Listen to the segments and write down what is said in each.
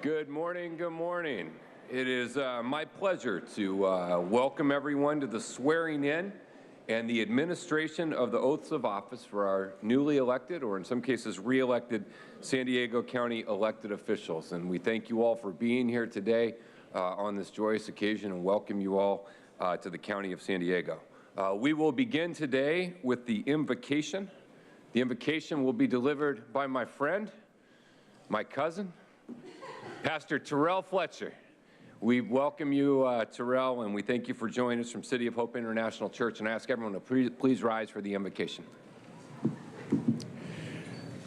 Good morning, good morning. It is my pleasure to welcome everyone to the swearing in and the administration of the oaths of office for our newly elected, or in some cases re-elected, San Diego County elected officials. And we thank you all for being here today on this joyous occasion and welcome you all to the County of San Diego. We will begin today with the invocation. The invocation will be delivered by my friend, my cousin, Pastor Terrell Fletcher. We welcome you, Terrell, and we thank you for joining us from City of Hope International Church, and I ask everyone to please rise for the invocation.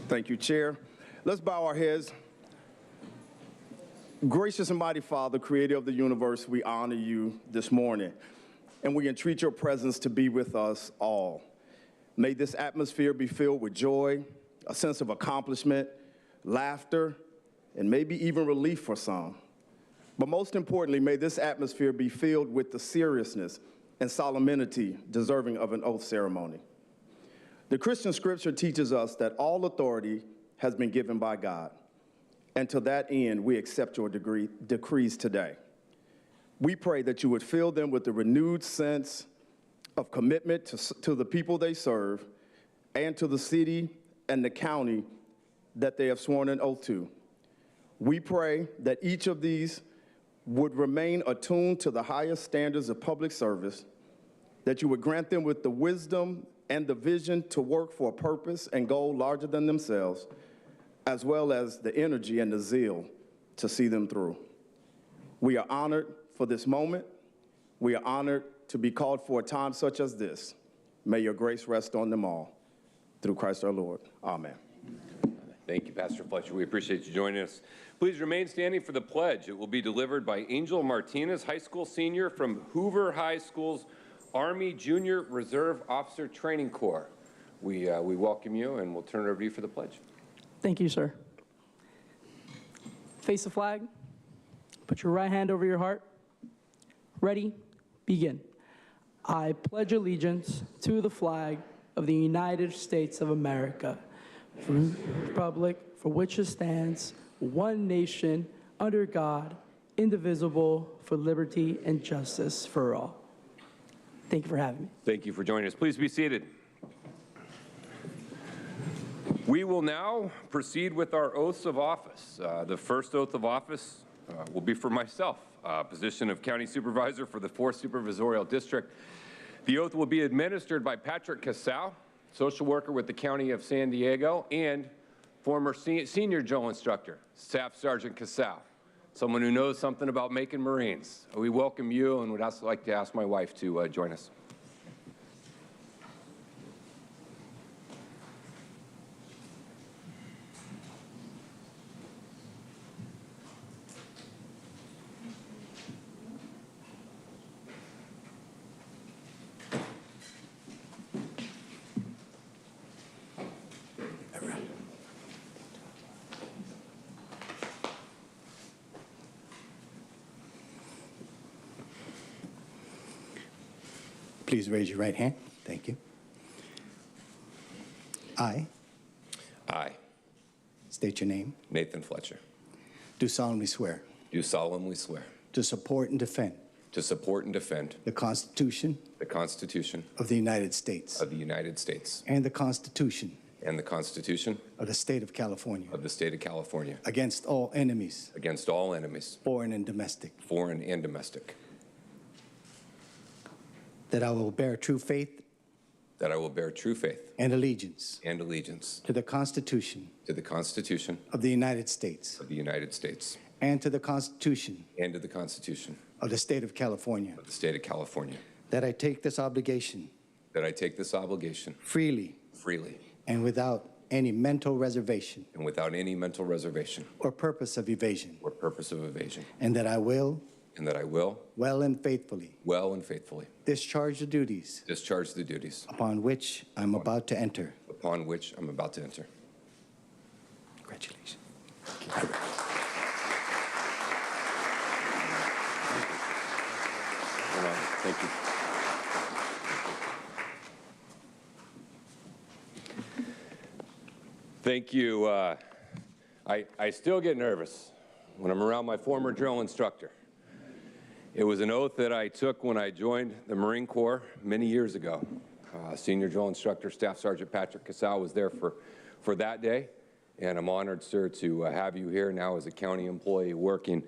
Thank you, Chair. Let's bow our heads. Gracious and mighty Father, creator of the universe, we honor you this morning, and we entreat your presence to be with us all. May this atmosphere be filled with joy, a sense of accomplishment, laughter, and maybe even relief for some. But most importantly, may this atmosphere be filled with the seriousness and solemnity deserving of an oath ceremony. The Christian scripture teaches us that all authority has been given by God, and to that end, we accept your decrees today. We pray that you would fill them with a renewed sense of commitment to the people they serve and to the city and the county that they have sworn an oath to. We pray that each of these would remain attuned to the highest standards of public service, that you would grant them with the wisdom and the vision to work for a purpose and goal larger than themselves, as well as the energy and the zeal to see them through. We are honored for this moment. We are honored to be called for a time such as this. May your grace rest on them all. Through Christ our Lord. Amen. Thank you, Pastor Fletcher. We appreciate you joining us. Please remain standing for the pledge. It will be delivered by Angel Martinez, high school senior from Hoover High School's Army Junior Reserve Officer Training Corps. We welcome you, and we'll turn it over to you for the pledge. Thank you, sir. Face the flag. Put your right hand over your heart. Ready? Begin. I pledge allegiance to the flag of the United States of America, for the republic for which it stands, one nation, under God, indivisible, for liberty and justice for all. Thank you for having me. Thank you for joining us. Please be seated. We will now proceed with our oaths of office. The first oath of office will be for myself, position of County Supervisor for the 4th Supervisorial District. The oath will be administered by Patrick Casal, social worker with the County of San Diego, and former senior drill instructor, Staff Sergeant Casal, someone who knows something about making Marines. We welcome you and would also like to ask my wife to join us. Please raise your right hand. Thank you. I state your name. Nathan Fletcher. Do solemnly swear. Do solemnly swear. To support and defend. To support and defend. The Constitution. The Constitution. Of the United States. Of the United States. And the Constitution. And the Constitution. Of the State of California. Of the State of California. Against all enemies. Against all enemies. Foreign and domestic. Foreign and domestic. That I will bear true faith. That I will bear true faith. And allegiance. And allegiance. To the Constitution. To the Constitution. Of the United States. Of the United States. And to the Constitution. And to the Constitution. Of the State of California. Of the State of California. That I take this obligation. That I take this obligation. Freely. Freely. And without any mental reservation. And without any mental reservation. Or purpose of evasion. Or purpose of evasion. And that I will. And that I will. Well and faithfully. Well and faithfully. Discharge the duties. Discharge the duties. Upon which I'm about to enter. Upon which I'm about to enter. Congratulations. Thank you. Thank you. I still get nervous when I'm around my former drill instructor. It was an oath that I took when I joined the Marine Corps many years ago. Senior drill instructor, Staff Sergeant Patrick Casal was there for that day, and I'm honored, sir, to have you here now as a county employee working.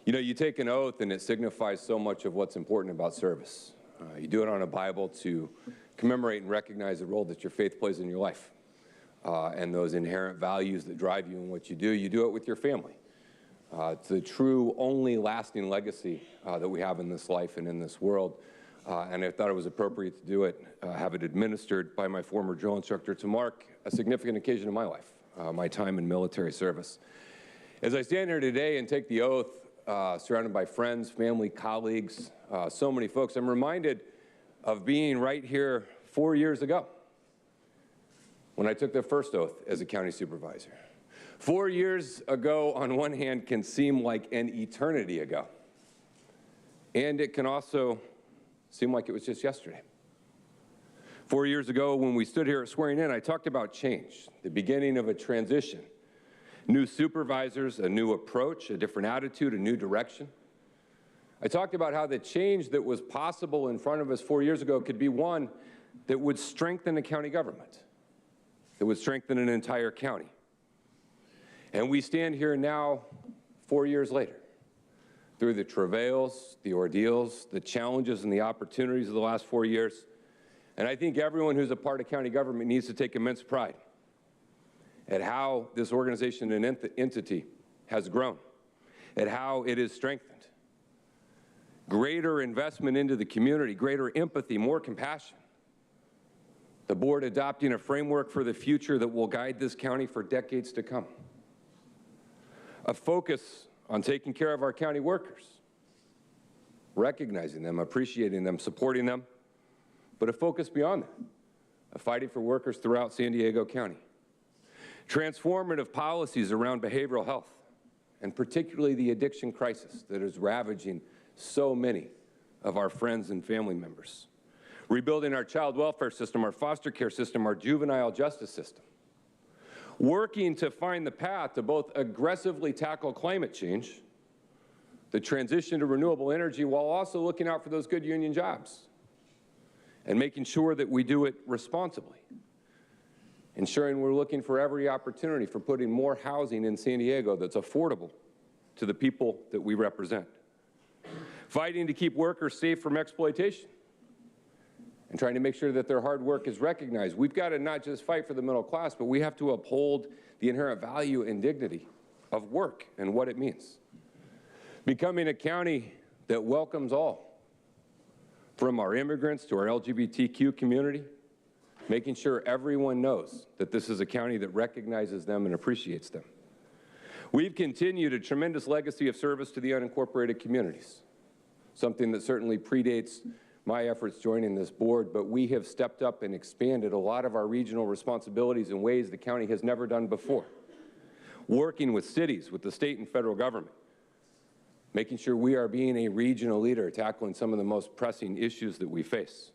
You know, you take an oath and it signifies so much of what's important about service. You do it on a Bible to commemorate and recognize the role that your faith plays in your life and those inherent values that drive you in what you do. You do it with your family. It's the true, only lasting legacy that we have in this life and in this world. And I thought it was appropriate to do it, have it administered by my former drill instructor to mark a significant occasion in my life, my time in military service. As I stand here today and take the oath, surrounded by friends, family, colleagues, so many folks, I'm reminded of being right here 4 years ago when I took the first oath as a county supervisor. 4 years ago, on one hand, can seem like an eternity ago. And it can also seem like it was just yesterday. 4 years ago, when we stood here at swearing in, I talked about change, the beginning of a transition. New supervisors, a new approach, a different attitude, a new direction. I talked about how the change that was possible in front of us 4 years ago could be one that would strengthen the county government, that would strengthen an entire county. And we stand here now, 4 years later, through the travails, the ordeals, the challenges and the opportunities of the last 4 years. And I think everyone who's a part of county government needs to take immense pride at how this organization and entity has grown, at how it is strengthened. Greater investment into the community, greater empathy, more compassion. The board adopting a framework for the future that will guide this county for decades to come. A focus on taking care of our county workers, recognizing them, appreciating them, supporting them, but a focus beyond that, of fighting for workers throughout San Diego County. Transformative policies around behavioral health, and particularly the addiction crisis that is ravaging so many of our friends and family members. Rebuilding our child welfare system, our foster care system, our juvenile justice system. Working to find the path to both aggressively tackle climate change, the transition to renewable energy, while also looking out for those good union jobs and making sure that we do it responsibly. Ensuring we're looking for every opportunity for putting more housing in San Diego that's affordable to the people that we represent. Fighting to keep workers safe from exploitation and trying to make sure that their hard work is recognized. We've got to not just fight for the middle class, but we have to uphold the inherent value and dignity of work and what it means. Becoming a county that welcomes all, from our immigrants to our LGBTQ community, making sure everyone knows that this is a county that recognizes them and appreciates them. We've continued a tremendous legacy of service to the unincorporated communities, something that certainly predates my efforts joining this board, but we have stepped up and expanded a lot of our regional responsibilities in ways the county has never done before. Working with cities, with the state and federal government, making sure we are being a regional leader, tackling some of the most pressing issues that we face.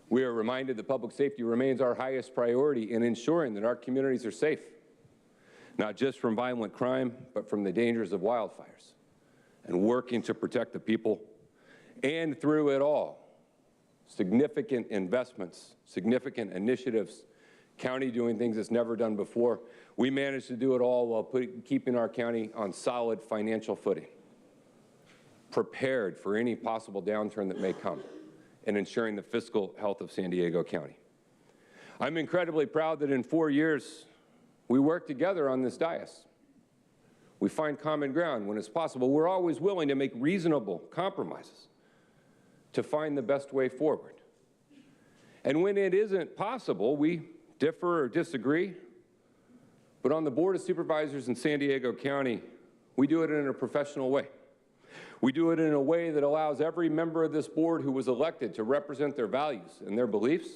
We are reminded that public safety remains our highest priority in ensuring that our communities are safe, not just from violent crime, but from the dangers of wildfires, and working to protect the people. And through it all, significant investments, significant initiatives, county doing things it's never done before. We managed to do it all while keeping our county on solid financial footing, prepared for any possible downturn that may come, and ensuring the fiscal health of San Diego County. I'm incredibly proud that in 4 years, we worked together on this dais. We find common ground when it's possible. We're always willing to make reasonable compromises to find the best way forward. And when it isn't possible, we differ or disagree. But on the Board of Supervisors in San Diego County, we do it in a professional way. We do it in a way that allows every member of this board who was elected to represent their values and their beliefs.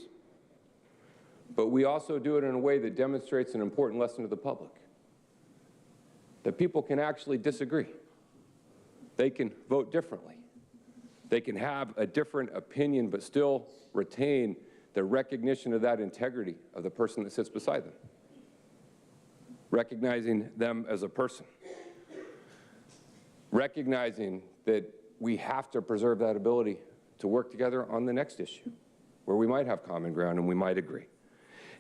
But we also do it in a way that demonstrates an important lesson to the public, that people can actually disagree. They can vote differently. They can have a different opinion, but still retain the recognition of that integrity of the person that sits beside them. Recognizing them as a person, recognizing that we have to preserve that ability to work together on the next issue, where we might have common ground and we might agree.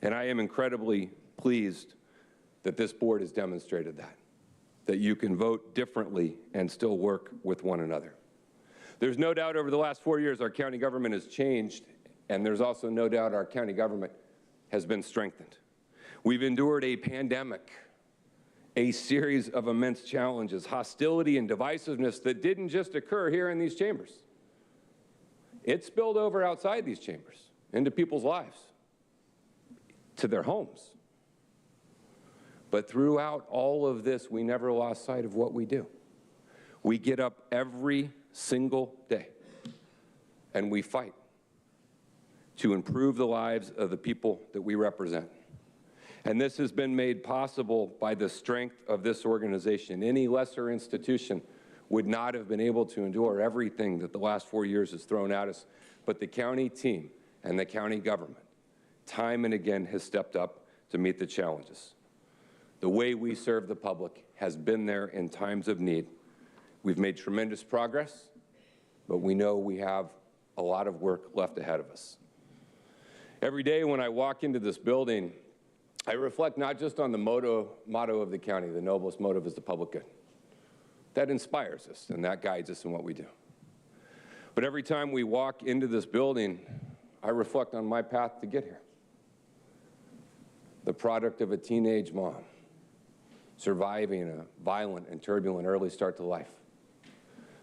And I am incredibly pleased that this board has demonstrated that you can vote differently and still work with one another. There's no doubt over the last 4 years our county government has changed, and there's also no doubt our county government has been strengthened. We've endured a pandemic, a series of immense challenges, hostility and divisiveness that didn't just occur here in these chambers. It spilled over outside these chambers, into people's lives, to their homes. But throughout all of this, we never lost sight of what we do. We get up every single day and we fight to improve the lives of the people that we represent. And this has been made possible by the strength of this organization. Any lesser institution would not have been able to endure everything that the last 4 years has thrown at us. But the county team and the county government, time and again, has stepped up to meet the challenges. The way we serve the public has been there in times of need. We've made tremendous progress, but we know we have a lot of work left ahead of us. Every day when I walk into this building, I reflect not just on the motto of the county, the noblest motive is the public good. That inspires us and that guides us in what we do. But every time we walk into this building, I reflect on my path to get here. The product of a teenage mom, surviving a violent and turbulent early start to life.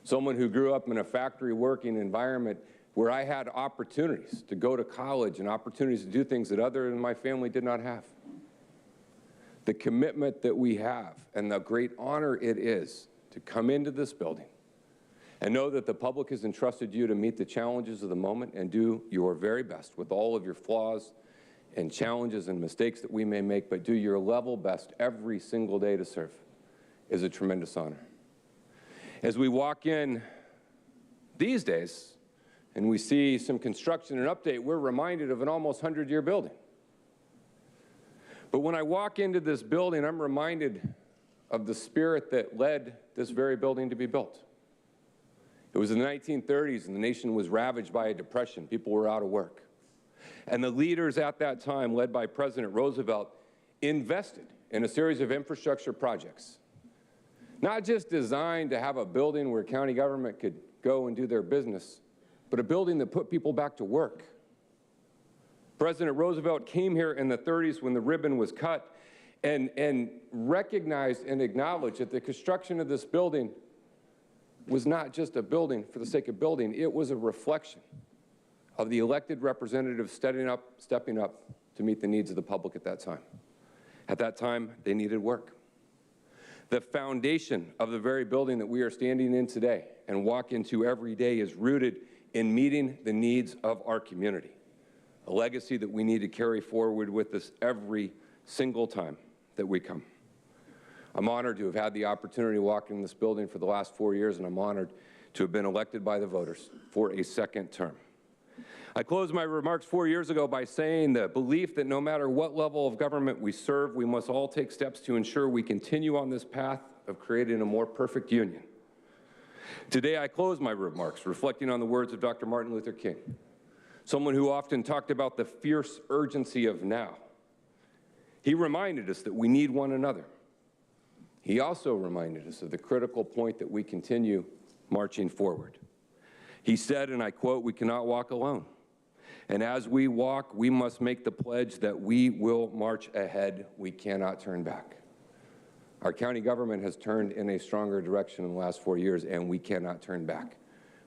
Someone who grew up in a factory working environment where I had opportunities to go to college and opportunities to do things that others in my family did not have. The commitment that we have and the great honor it is to come into this building and know that the public has entrusted you to meet the challenges of the moment and do your very best with all of your flaws and challenges and mistakes that we may make, but do your level best every single day to serve is a tremendous honor. As we walk in these days and we see some construction and update, we're reminded of an almost 100-year building. But when I walk into this building, I'm reminded of the spirit that led this very building to be built. It was in the 1930s and the nation was ravaged by a depression. People were out of work. And the leaders at that time, led by President Roosevelt, invested in a series of infrastructure projects. Not just designed to have a building where county government could go and do their business, but a building that put people back to work. President Roosevelt came here in the 30s when the ribbon was cut and recognized and acknowledged that the construction of this building was not just a building for the sake of building, it was a reflection of the elected representatives stepping up to meet the needs of the public at that time. At that time, they needed work. The foundation of the very building that we are standing in today and walk into every day is rooted in meeting the needs of our community, a legacy that we need to carry forward with us every single time that we come. I'm honored to have had the opportunity to walk in this building for the last 4 years, and I'm honored to have been elected by the voters for a second term. I closed my remarks 4 years ago by saying the belief that no matter what level of government we serve, we must all take steps to ensure we continue on this path of creating a more perfect union. Today, I close my remarks reflecting on the words of Dr. Martin Luther King, someone who often talked about the fierce urgency of now. He reminded us that we need one another. He also reminded us of the critical point that we continue marching forward. He said, and I quote, "We cannot walk alone. And as we walk, we must make the pledge that we will march ahead. We cannot turn back." Our county government has turned in a stronger direction in the last 4 years, and we cannot turn back.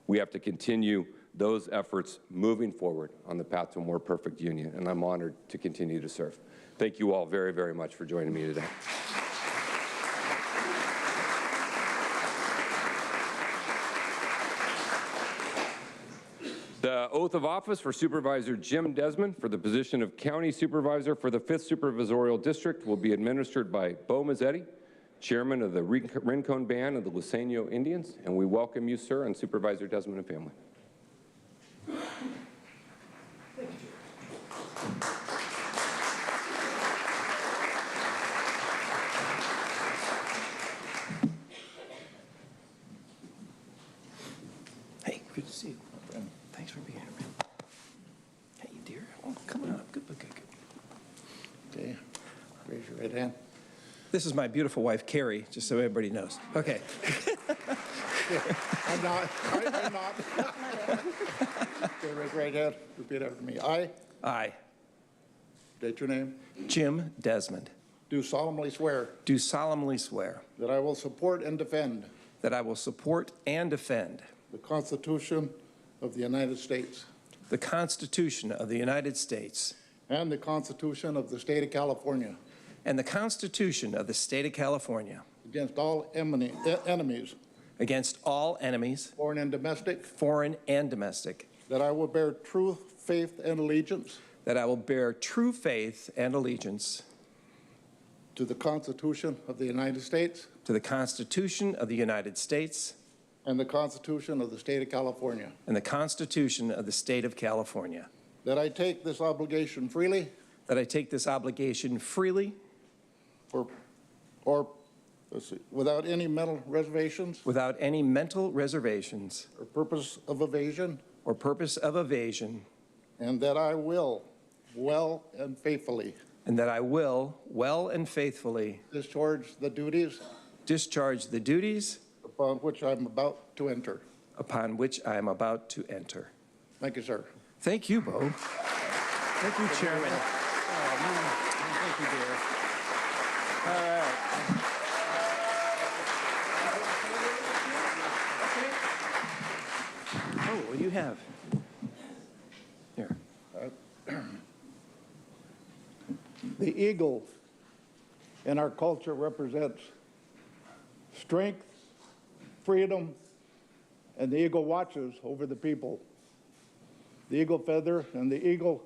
We have to continue those efforts moving forward on the path to a more perfect union, and I'm honored to continue to serve. Thank you all very, very much for joining me today. The oath of office for Supervisor Jim Desmond for the position of County Supervisor for the 5th Supervisorial District will be administered by Bo Mazzetti, Chairman of the Rincon Band of the Luiseño Indians, and we welcome you, sir, and Supervisor Desmond and family. Thank you. hand. This is my beautiful wife, Carrie, just so everybody knows. Okay. I'm not. I'm not. Okay, raise your right hand. Repeat after me. I, State your name. Jim Desmond, Do solemnly swear do solemnly swear that I will support and defend that I will support and defend the Constitution of the United States the Constitution of the United States and the Constitution of the State of California and the Constitution of the State of California against all enemies, against all enemies, foreign and domestic, foreign and domestic, that I will bear true faith and allegiance that I will bear true faith and allegiance to the Constitution of the United States to the Constitution of the United States and the Constitution of the State of California, and the Constitution of the State of California, that I take this obligation freely that I take this obligation freely without any mental reservations without any mental reservations or purpose of evasion, or purpose of evasion, and that I will well and faithfully and that I will well and faithfully discharge the duties discharge the duties upon which I'm about to enter. upon which I am about to enter. Thank you, sir. Thank you, Bo. Thank you, Chairman. Thank you, dear. All right. Oh, what do you have? Here. The eagle in our culture represents strength, freedom, and the eagle watches over the people. The eagle feather and the eagle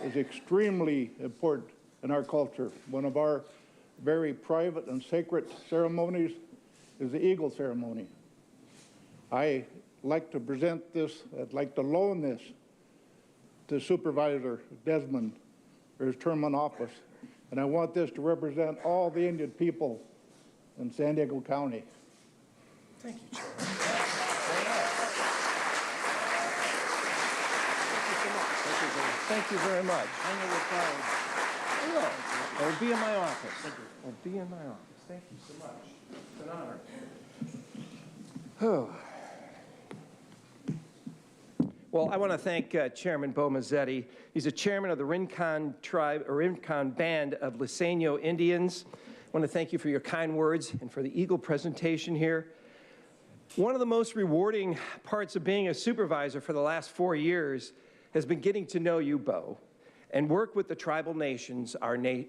is extremely important in our culture. One of our very private and sacred ceremonies is the eagle ceremony. I like to present this, I'd like to loan this to Supervisor Desmond for his term in office. And I want this to represent all the Indian people in San Diego County. Thank you, Chairman. Thank you very much. I will. I will be in my office. I'll be in my office. Thank you so much. It's an honor. Oh. Well, I want to thank Chairman Bo Mazzetti. He's a chairman of the Rincon tribe, or Rincon Band of Liseño Indians. I want to thank you for your kind words and for the Eagle presentation here. One of the most rewarding parts of being a supervisor for the last 4 years has been getting to know you, Bo, and work with the tribal nations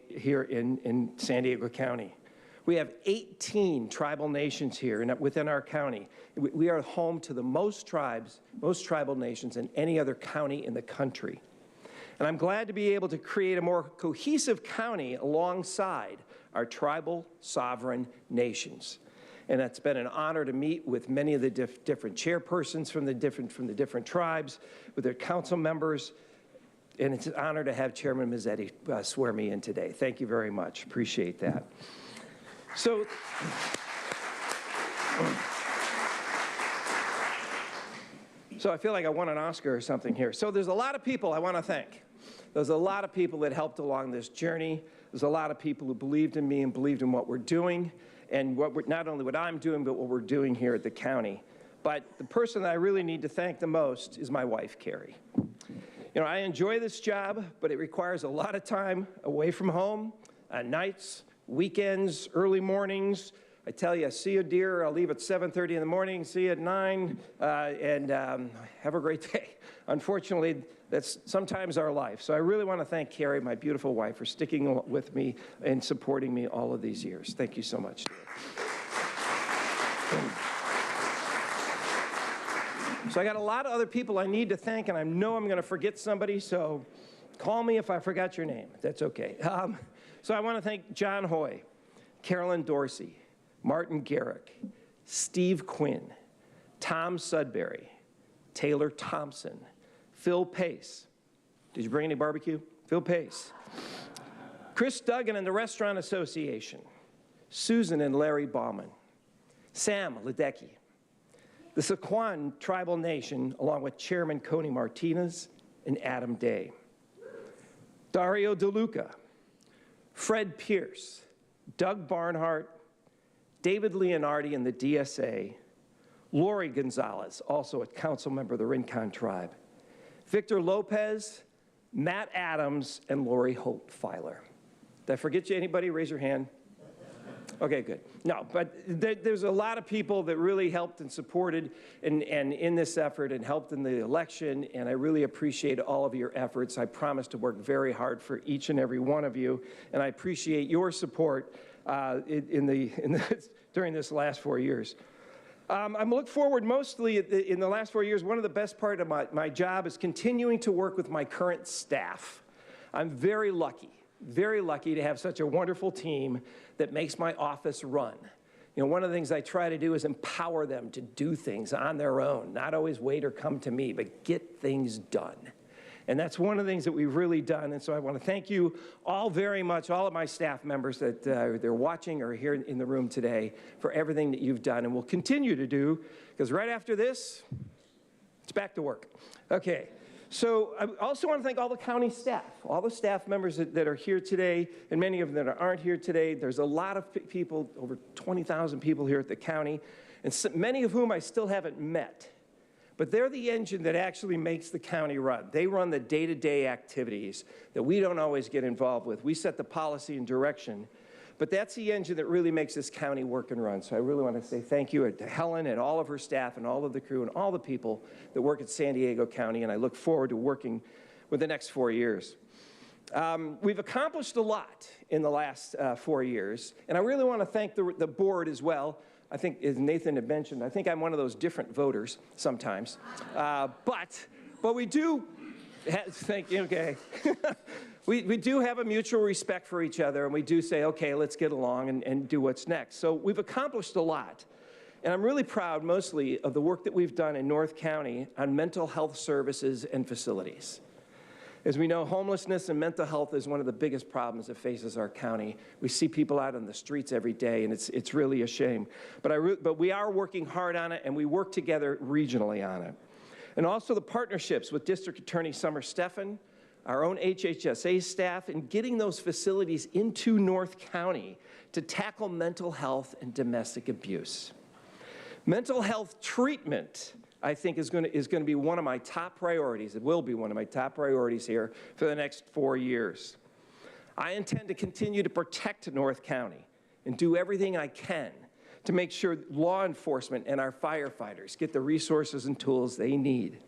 here in San Diego County. We have 18 tribal nations here within our county. We are home to the most tribes, most tribal nations in any other county in the country. And I'm glad to be able to create a more cohesive county alongside our tribal sovereign nations. And it's been an honor to meet with many of the different chairpersons from the different tribes, with their council members. And it's an honor to have Chairman Mazzetti swear me in today. Thank you very much. Appreciate that. So I feel like I won an Oscar or something here. So there's a lot of people I want to thank. There's a lot of people that helped along this journey. There's a lot of people who believed in me and believed in what we're doing, and not only what I'm doing, but what we're doing here at the county. But the person that I really need to thank the most is my wife, Carrie. You know, I enjoy this job, but it requires a lot of time away from home, nights, weekends, early mornings. I tell you, see you, dear. I'll leave at 7:30 in the morning, see you at 9, and have a great day. Unfortunately, that's sometimes our life. So I really want to thank Carrie, my beautiful wife, for sticking with me and supporting me all of these years. Thank you so much, dear. So I got a lot of other people I need to thank, and I know I'm going to forget somebody, so call me if I forgot your name. That's okay. So I want to thank John Hoy, Carolyn Dorsey, Martin Garrick, Steve Quinn, Tom Sudbury, Taylor Thompson, Phil Pace. Did you bring any barbecue? Phil Pace. Chris Duggan and the Restaurant Association, Susan and Larry Bauman, Sam Ledecky, the Sequan Tribal Nation, along with Chairman Coney Martinez and Adam Day, Dario DeLuca, Fred Pierce, Doug Barnhart, David Leonardi in the DSA, Lori Gonzalez, also a council member of the Rincon Tribe, Victor Lopez, Matt Adams, and Lori Holt Filer. Did I forget you? Anybody? Raise your hand. Okay, good. No, but there's a lot of people that really helped and supported and in this effort and helped in the election, and I really appreciate all of your efforts. I promise to work very hard for each and every one of you, and I appreciate your support during this last 4 years. I'm looking forward mostly in the last 4 years. One of the best part of my job is continuing to work with my current staff. I'm very lucky to have such a wonderful team that makes my office run. You know, one of the things I try to do is empower them to do things on their own, not always wait or come to me, but get things done. And that's one of the things that we've really done. And so I want to thank you all very much, all of my staff members that they're watching or here in the room today, for everything that you've done and will continue to do, because right after this, it's back to work. Okay. So I also want to thank all the county staff, all the staff members that are here today, and many of them that aren't here today. There's a lot of people, over 20,000 people here at the county, and many of whom I still haven't met. But they're the engine that actually makes the county run. They run the day-to-day activities that we don't always get involved with. We set the policy and direction, but that's the engine that really makes this county work and run. So I really want to say thank you to Helen and all of her staff and all of the crew and all the people that work at San Diego County, and I look forward to working with the next 4 years. We've accomplished a lot in the last 4 years, and I really want to thank the board as well. I think, as Nathan had mentioned, I think I'm one of those different voters sometimes. But we do, thank you, okay. we do have a mutual respect for each other, and we do say, okay, let's get along and do what's next. So we've accomplished a lot. And I'm really proud mostly of the work that we've done in North County on mental health services and facilities. As we know, homelessness and mental health is one of the biggest problems that faces our county. We see people out on the streets every day, and it's really a shame. But we are working hard on it, and we work together regionally on it. And also the partnerships with District Attorney Summer Steffen, our own HHSA staff, and getting those facilities into North County to tackle mental health and domestic abuse. Mental health treatment, I think, is going to be one of my top priorities. It will be one of my top priorities here for the next 4 years. I intend to continue to protect North County and do everything I can to make sure law enforcement and our firefighters get the resources and tools they need,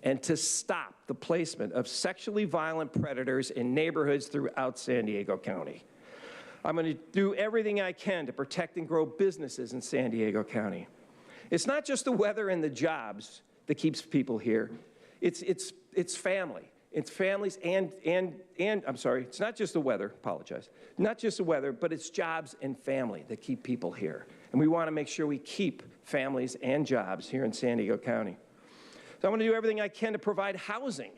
and to stop the placement of sexually violent predators in neighborhoods throughout San Diego County. I'm going to do everything I can to protect and grow businesses in San Diego County. It's not just the weather and the jobs that keeps people here. It's family. It's families and I'm sorry, it's not just the weather, apologize. Not just the weather, but it's jobs and family that keep people here. And we want to make sure we keep families and jobs here in San Diego County. So I'm going to do everything I can to provide housing.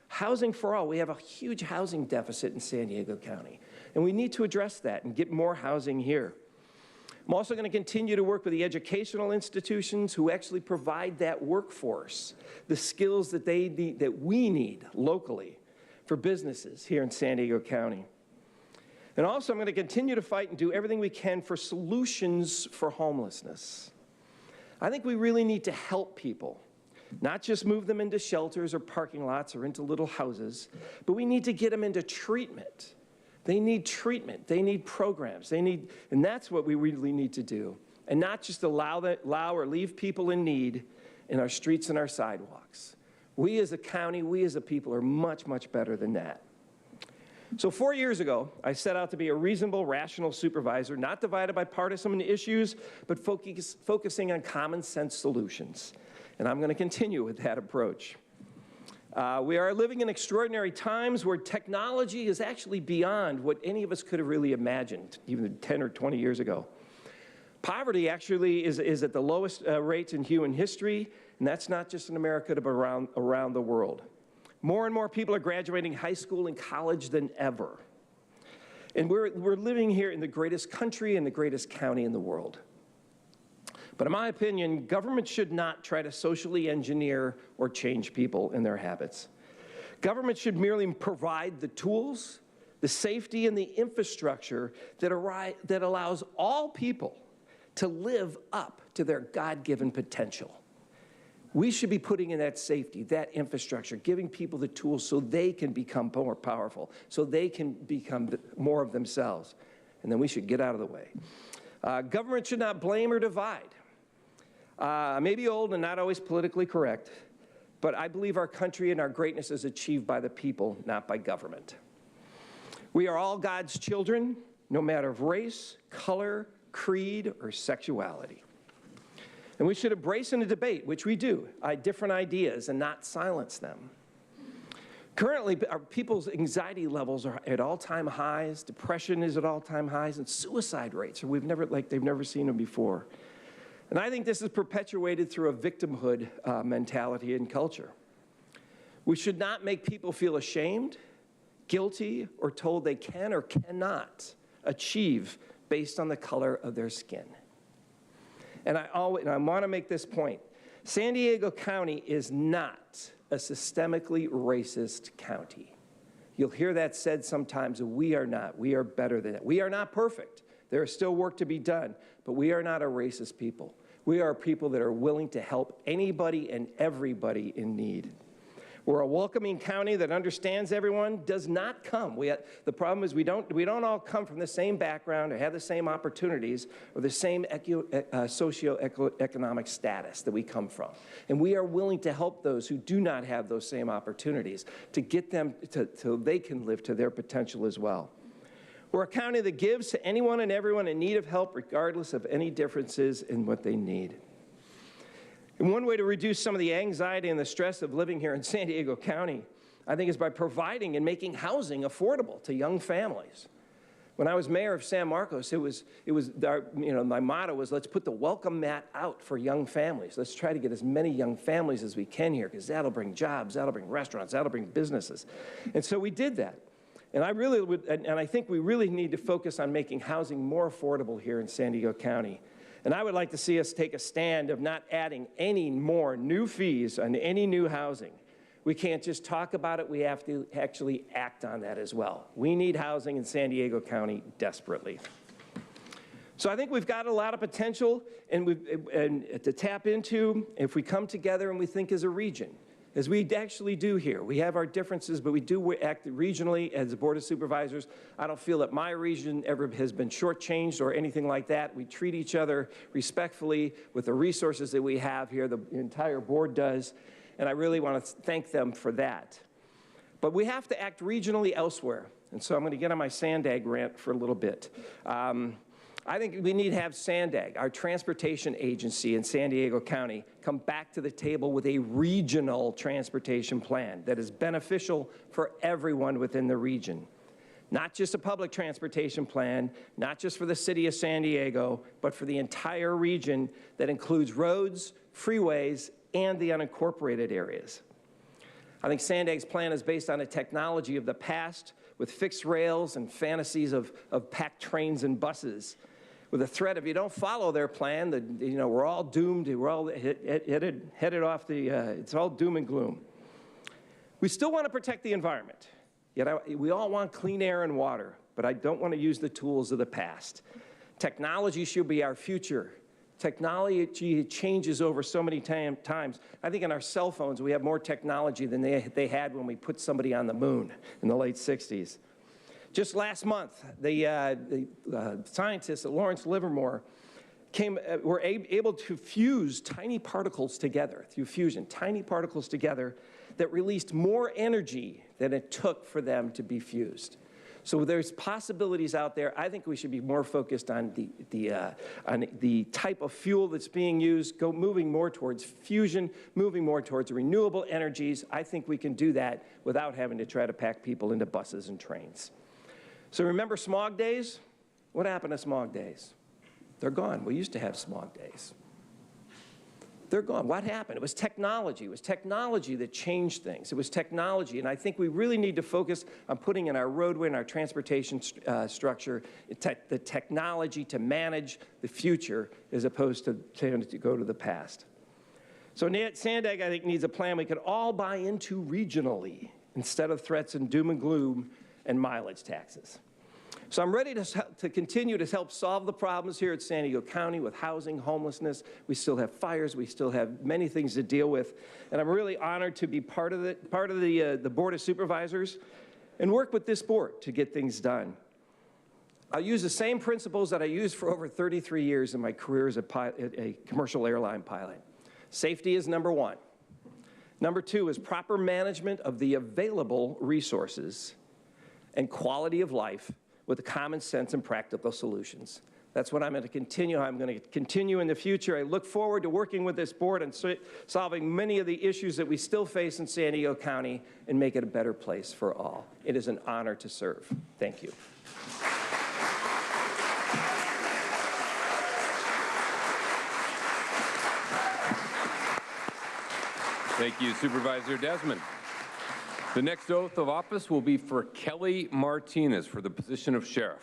Housing for all. We have a huge housing deficit in San Diego County, and we need to address that and get more housing here. I'm also going to continue to work with the educational institutions who actually provide that workforce, the skills that they need, that we need locally for businesses here in San Diego County. And also I'm going to continue to fight and do everything we can for solutions for homelessness. I think we really need to help people, not just move them into shelters or parking lots or into little houses, but we need to get them into treatment. They need treatment. They need programs. And that's what we really need to do. And not just allow or leave people in need in our streets and our sidewalks. We as a county, we as a people are much, much better than that. So 4 years ago, I set out to be a reasonable, rational supervisor, not divided by partisan issues, but focusing on common sense solutions. And I'm going to continue with that approach. We are living in extraordinary times where technology is actually beyond what any of us could have really imagined, even 10 or 20 years ago. Poverty actually is at the lowest rates in human history, and that's not just in America, but around the world. More and more people are graduating high school and college than ever. And we're living here in the greatest country and the greatest county in the world. But in my opinion, government should not try to socially engineer or change people in their habits. Government should merely provide the tools the safety and the infrastructure that allows all people to live up to their God-given potential. We should be putting in that safety, that infrastructure, giving people the tools so they can become more powerful, so they can become more of themselves. And then we should get out of the way. Government should not blame or divide. Maybe old and not always politically correct, but I believe our country and our greatness is achieved by the people, not by government. We are all God's children, no matter of race, color, creed, or sexuality. And we should embrace in a debate, which we do, different ideas and not silence them. Currently, our people's anxiety levels are at all-time highs, depression is at all-time highs, and suicide rates are they've never seen them before. And I think this is perpetuated through a victimhood mentality and culture. We should not make people feel ashamed, guilty, or told they can or cannot achieve based on the color of their skin. And I want to make this point. San Diego County is not a systemically racist county. You'll hear that said sometimes, we are not. We are better than that. We are not perfect. There is still work to be done, but we are not a racist people. We are people that are willing to help anybody and everybody in need. We're a welcoming county that understands everyone, does not come. The problem is we don't all come from the same background or have the same opportunities or the same socioeconomic status that we come from. And we are willing to help those who do not have those same opportunities to get them so they can live to their potential as well. We're a county that gives to anyone and everyone in need of help regardless of any differences in what they need. And one way to reduce some of the anxiety and the stress of living here in San Diego County, I think, is by providing and making housing affordable to young families. When I was mayor of San Marcos, my motto was, let's put the welcome mat out for young families. Let's try to get as many young families as we can here, because that'll bring jobs, that'll bring restaurants, that'll bring businesses. And so we did that. And I think we really need to focus on making housing more affordable here in San Diego County. And I would like to see us take a stand of not adding any more new fees on any new housing. We can't just talk about it, we have to actually act on that as well. We need housing in San Diego County desperately. So I think we've got a lot of potential and to tap into if we come together and we think as a region. As we actually do here. We have our differences, but we do act regionally as a Board of Supervisors. I don't feel that my region ever has been shortchanged or anything like that. We treat each other respectfully with the resources that we have here. The entire board does, and I really want to thank them for that. But we have to act regionally elsewhere, and so I'm going to get on my Sandag rant for a little bit. I think we need to have Sandag, our transportation agency in San Diego County, come back to the table with a regional transportation plan that is beneficial for everyone within the region. Not just a public transportation plan, not just for the city of San Diego, but for the entire region that includes roads, freeways, and the unincorporated areas. I think Sandag's plan is based on a technology of the past with fixed rails and fantasies of packed trains and buses, with a threat if you don't follow their plan, that we're all doomed, we're all headed off it's all doom and gloom. We still want to protect the environment, yet we all want clean air and water, but I don't want to use the tools of the past. Technology should be our future. Technology changes over so many times. I think in our cell phones, we have more technology than they had when we put somebody on the moon in the late 60s. Just last month, the scientists at Lawrence Livermore were able to fuse tiny particles together, through fusion, tiny particles together that released more energy than it took for them to be fused. So there's possibilities out there. I think we should be more focused on the type of fuel that's being used, moving more towards fusion, moving more towards renewable energies. I think we can do that without having to try to pack people into buses and trains. So remember smog days? What happened to smog days? They're gone. We used to have smog days. They're gone. What happened? It was technology. It was technology that changed things. It was technology, and I think we really need to focus on putting in our roadway and our transportation structure the technology to manage the future as opposed to trying to go to the past. So Sandag, I think, needs a plan we can all buy into regionally instead of threats and doom and gloom and mileage taxes. So I'm ready to continue to help solve the problems here at San Diego County with housing, homelessness. We still have fires. We still have many things to deal with. And I'm really honored to be part of the Board of Supervisors and work with this board to get things done. I'll use the same principles that I used for over 33 years in my career as a commercial airline pilot. Safety is number one. Number two is proper management of the available resources and quality of life with common sense and practical solutions. That's what I'm going to continue. I'm going to continue in the future. I look forward to working with this board and solving many of the issues that we still face in San Diego County and make it a better place for all. It is an honor to serve. Thank you. Thank you, Supervisor Desmond. The next oath of office will be for Kelly Martinez for the position of sheriff.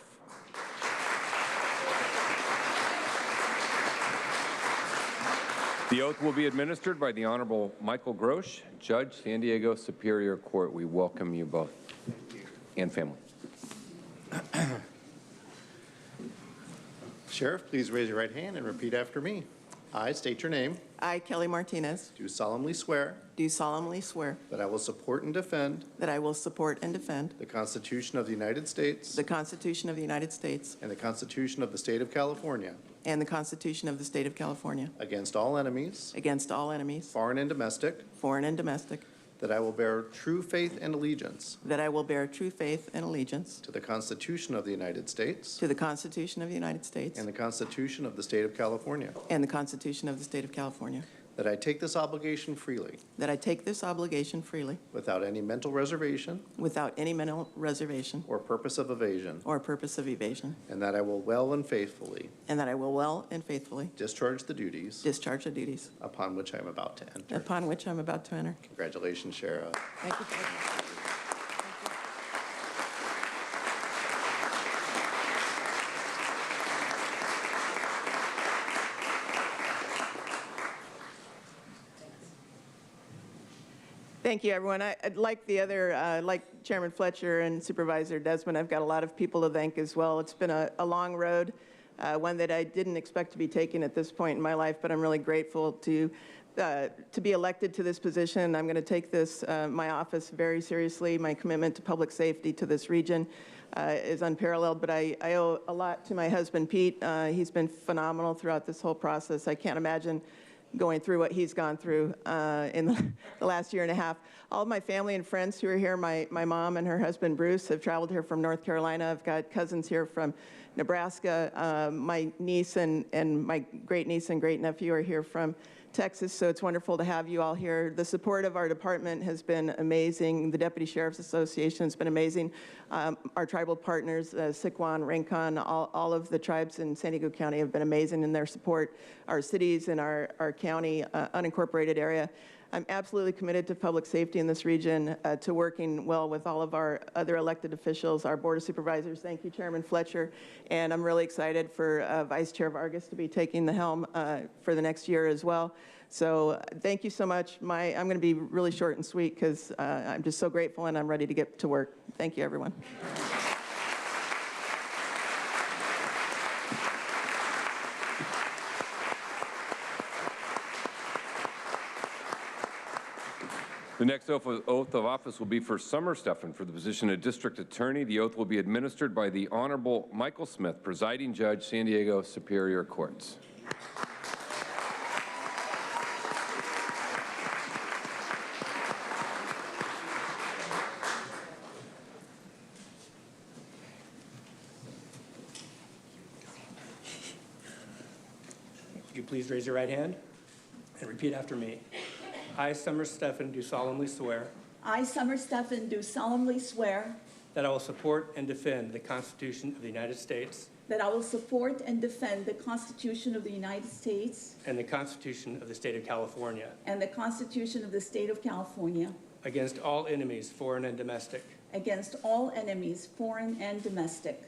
The oath will be administered by the Honorable Michael Grosh, Judge, San Diego Superior Court. We welcome you both and family. Sheriff, please raise your right hand and repeat after me. I state your name. I, Kelly Martinez, Do solemnly swear do solemnly swear that I will support and defend that I will support and defend the Constitution of the United States the Constitution of the United States and the Constitution of the State of California and the Constitution of the State of California against all enemies, against all enemies, foreign and domestic, foreign and domestic, that I will bear true faith and allegiance that I will bear true faith and allegiance to the Constitution of the United States to the Constitution of the United States and the Constitution of the State of California, and the Constitution of the State of California, that I take this obligation freely that I take this obligation freely without any mental reservation without any mental reservation or purpose of evasion, or purpose of evasion, and that I will well and faithfully and that I will well and faithfully discharge the duties discharge the duties upon which I am about to enter. upon which I'm about to enter. Congratulations, Sheriff. Thank you, Judge. Thank you, everyone. I'd like like Chairman Fletcher and Supervisor Desmond, I've got a lot of people to thank as well. It's been a long road, one that I didn't expect to be taking at this point in my life, but I'm really grateful to be elected to this position. I'm going to take this, my office, very seriously. My commitment to public safety to this region is unparalleled, but I owe a lot to my husband, Pete. He's been phenomenal throughout this whole process. I can't imagine going through what he's gone through in the last year and a half. All of my family and friends who are here, my mom and her husband Bruce have traveled here from North Carolina. I've got cousins here from Nebraska. My niece and my great niece and great nephew are here from Texas, so it's wonderful to have you all here. The support of our department has been amazing. The Deputy Sheriff's Association has been amazing. Our tribal partners, Siquan, Rincon, all of the tribes in San Diego County have been amazing in their support. Our cities and our county unincorporated area. I'm absolutely committed to public safety in this region, to working well with all of our other elected officials, our Board of Supervisors. Thank you, Chairman Fletcher. And I'm really excited for Vice Chair Vargas to be taking the helm for the next year as well. So thank you so much. I'm going to be really short and sweet because I'm just so grateful and I'm ready to get to work. Thank you, everyone. The next oath of office will be for Summer Steffen for the position of District Attorney. The oath will be administered by the Honorable Michael Smith, Presiding Judge, San Diego Superior Courts. Would you please raise your right hand and repeat after me? I, Summer Steffen, do solemnly swear I, Summer Steffen, do solemnly swear that I will support and defend the Constitution of the United States that I will support and defend the Constitution of the United States and the Constitution of the State of California and the Constitution of the State of California against all enemies, foreign and domestic, against all enemies, foreign and domestic,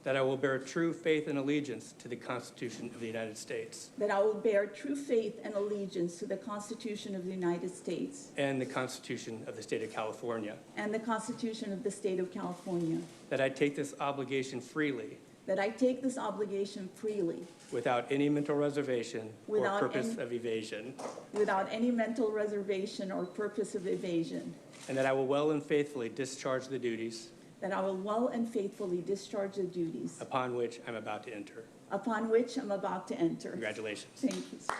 that I will bear true faith and allegiance to the Constitution of the United States that I will bear true faith and allegiance to the Constitution of the United States and the Constitution of the State of California, and the Constitution of the State of California, that I take this obligation freely that I take this obligation freely without any mental reservation or Without purpose any- of evasion, without any mental reservation or purpose of evasion, and that I will well and faithfully discharge the duties that I will well and faithfully discharge the duties upon which I'm about to enter. upon which I'm about to enter. Congratulations. Thank you, sir.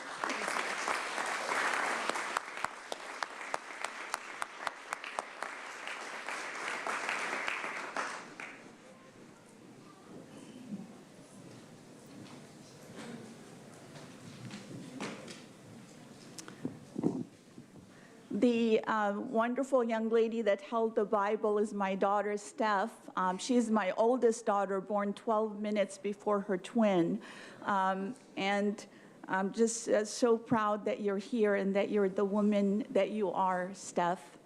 The wonderful young lady that held the Bible is my daughter, Steph. She's my oldest daughter, born 12 minutes before her twin. And I'm just so proud that you're here and that you're the woman that you are, Steph.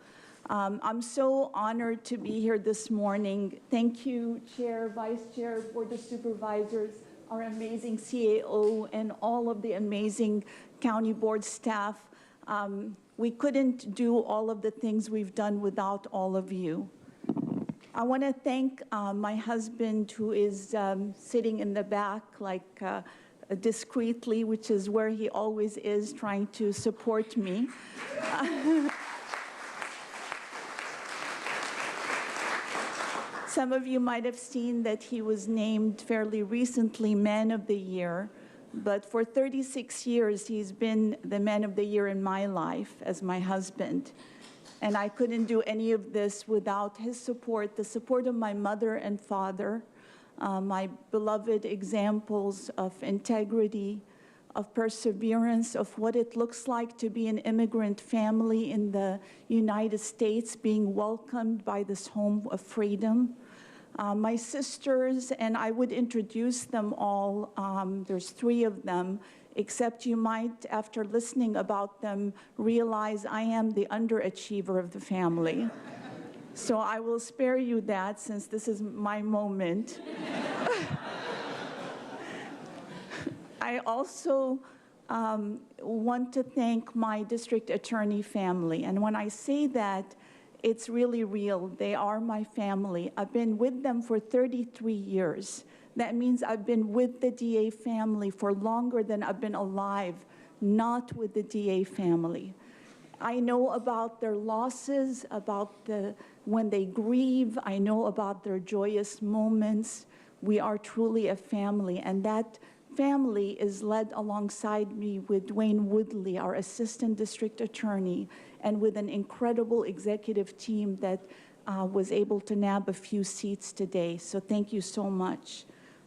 I'm so honored to be here this morning. Thank you, Chair, Vice Chair, Board of Supervisors, our amazing CAO, and all of the amazing county board staff. We couldn't do all of the things we've done without all of you. I want to thank my husband, who is sitting in the back, like discreetly, which is where he always is, trying to support me. Some of you might have seen that he was named fairly recently Man of the Year. But for 36 years, he's been the man of the year in my life as my husband. And I couldn't do any of this without his support, the support of my mother and father, my beloved examples of integrity, of perseverance, of what it looks like to be an immigrant family in the United States, being welcomed by this home of freedom. My sisters, and I would introduce them all, there's 3 of them, except you might, after listening about them, realize I am the underachiever of the family. So I will spare you that, since this is my moment. I also want to thank my district attorney family, and when I say that, it's really real. They are my family. I've been with them for 33 years. That means I've been with the DA family for longer than I've been alive, not with the DA family. I know about their losses, about when they grieve. I know about their joyous moments. We are truly a family, and that family is led alongside me with Dwayne Woodley, our assistant district attorney, and with an incredible executive team that was able to nab a few seats today. So thank you so much.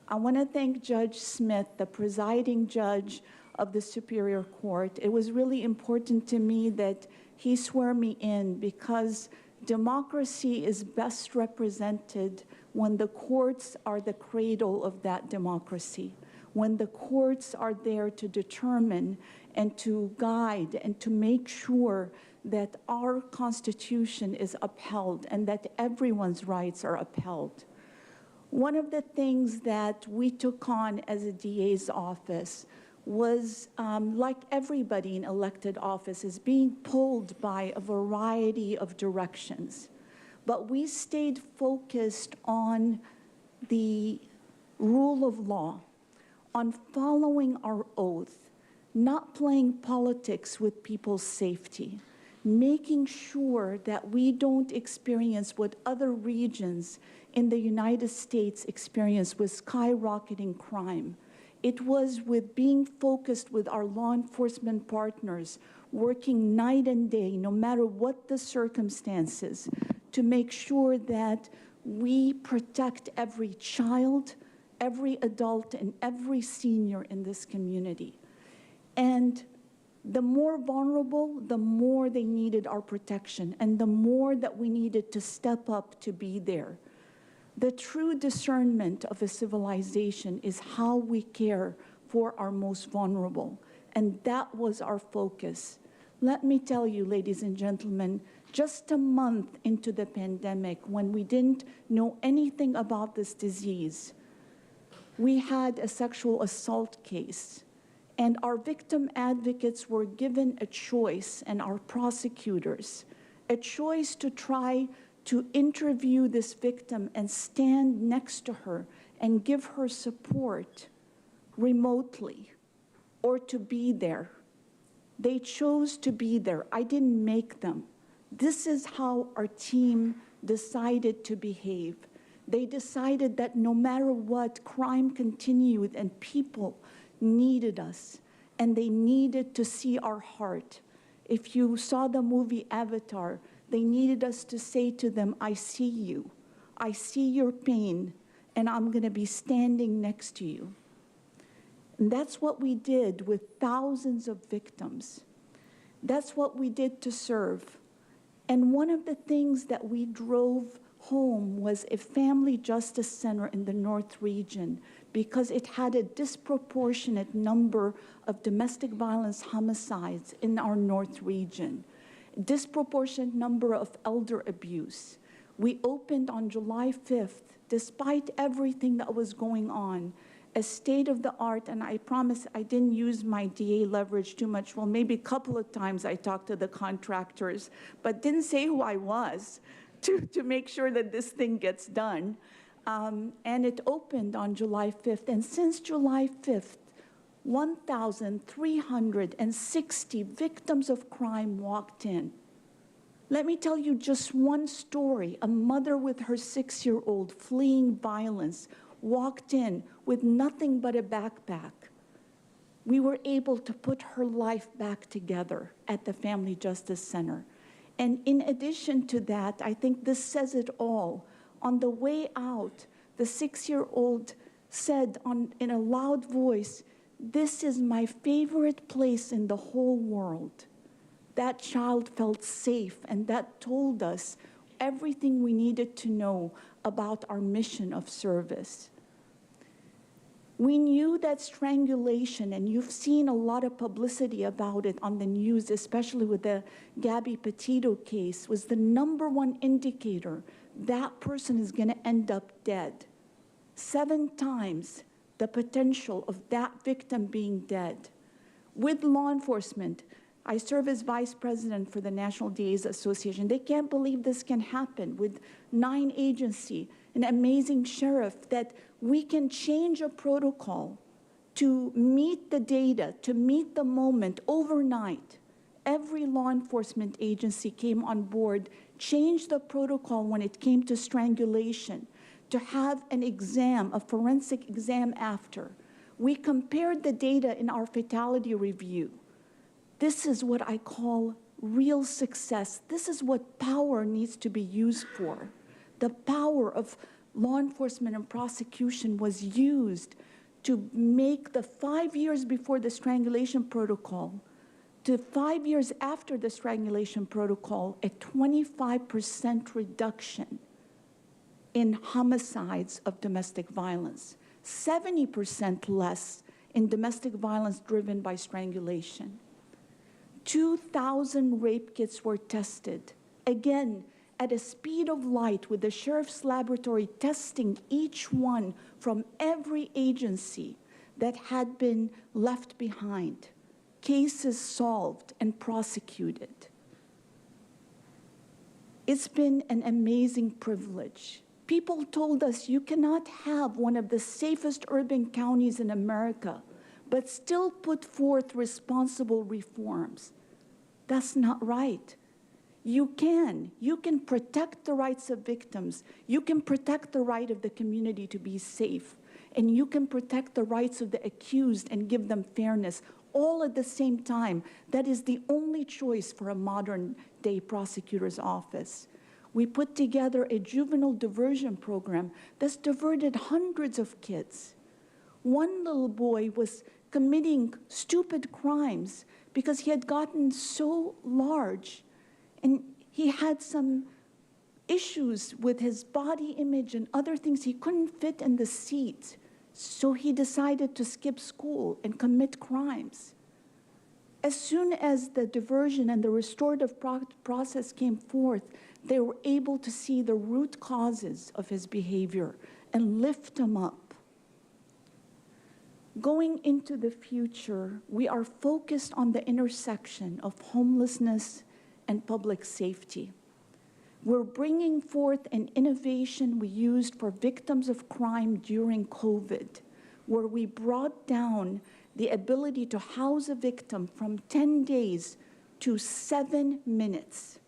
I want to thank Judge Smith, the presiding judge of the Superior Court. It was really important to me that he swear me in, because democracy is best represented when the courts are the cradle of that democracy, when the courts are there to determine and to guide and to make sure that our Constitution is upheld and that everyone's rights are upheld. One of the things that we took on as a DA's office was, like everybody in elected office, is being pulled by a variety of directions. But we stayed focused on the rule of law, on following our oath, not playing politics with people's safety, making sure that we don't experience what other regions in the United States experience with skyrocketing crime. It was with being focused with our law enforcement partners, working night and day, no matter what the circumstances, to make sure that we protect every child, every adult, and every senior in this community. And the more vulnerable, the more they needed our protection, and the more that we needed to step up to be there. The true discernment of a civilization is how we care for our most vulnerable, and that was our focus. Let me tell you, ladies and gentlemen, just a month into the pandemic, when we didn't know anything about this disease, we had a sexual assault case, and our victim advocates were given a choice, and our prosecutors, a choice to try to interview this victim and stand next to her and give her support remotely, or to be there. They chose to be there. I didn't make them. This is how our team decided to behave. They decided that no matter what, crime continued and people needed us, and they needed to see our heart. If you saw the movie Avatar, they needed us to say to them, I see you, I see your pain, and I'm gonna be standing next to you. And that's what we did with thousands of victims. That's what we did to serve. And one of the things that we drove home was a family justice center in the North region, because it had a disproportionate number of domestic violence homicides in our North region, disproportionate number of elder abuse. We opened on July 5th, despite everything that was going on, a state-of-the-art, and I promise I didn't use my DA leverage too much. Well, maybe a couple of times I talked to the contractors, but didn't say who I was to make sure that this thing gets done. And it opened on July 5th. And since July 5th, 1,360 victims of crime walked in. Let me tell you just one story. A mother with her 6-year-old fleeing violence walked in with nothing but a backpack. We were able to put her life back together at the Family Justice Center. And in addition to that, I think this says it all. On the way out, the 6-year-old said in a loud voice, "This is my favorite place in the whole world." That child felt safe, and that told us everything we needed to know about our mission of service. We knew that strangulation, and you've seen a lot of publicity about it on the news, especially with the Gabby Petito case, was the #1 indicator that person is going to end up dead. 7 times the potential of that victim being dead. With law enforcement, I serve as vice president for the National DA's Association. They can't believe this can happen with 9 agencies, an amazing sheriff, that we can change a protocol to meet the data, to meet the moment overnight. Every law enforcement agency came on board, changed the protocol when it came to strangulation, to have an exam, a forensic exam after. We compared the data in our fatality review. This is what I call real success. This is what power needs to be used for. The power of law enforcement and prosecution was used to make the 5 years before the strangulation protocol to 5 years after the strangulation protocol, a 25% reduction in homicides of domestic violence, 70% less in domestic violence driven by strangulation. 2,000 rape kits were tested, again, at a speed of light, with the sheriff's laboratory testing each one from every agency that had been left behind. Cases solved and prosecuted. It's been an amazing privilege. People told us you cannot have one of the safest urban counties in America, but still put forth responsible reforms. That's not right. You can protect the rights of victims. You can protect the right of the community to be safe. And you can protect the rights of the accused and give them fairness, all at the same time. That is the only choice for a modern-day prosecutor's office. We put together a juvenile diversion program that's diverted hundreds of kids. One little boy was committing stupid crimes because he had gotten so large, and he had some issues with his body image and other things. He couldn't fit in the seat, so he decided to skip school and commit crimes. As soon as the diversion and the restorative process came forth, they were able to see the root causes of his behavior and lift him up. Going into the future, we are focused on the intersection of homelessness and public safety. We're bringing forth an innovation we used for victims of crime during COVID, where we brought down the ability to house a victim from 10 days to 7 minutes.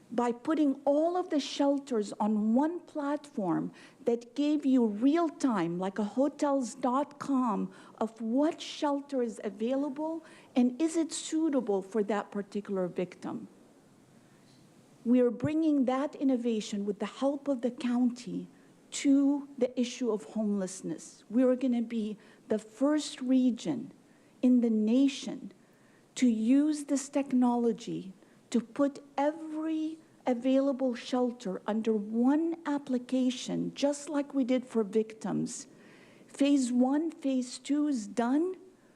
By putting all of the shelters on one platform that gave you real time, like a hotels.com, of what shelter is available and is it suitable for that particular victim. We are bringing that innovation with the help of the county to the issue of homelessness. We are going to be the first region in the nation to use this technology to put every available shelter under one application, just like we did for victims. Phase 1, phase 2 is done.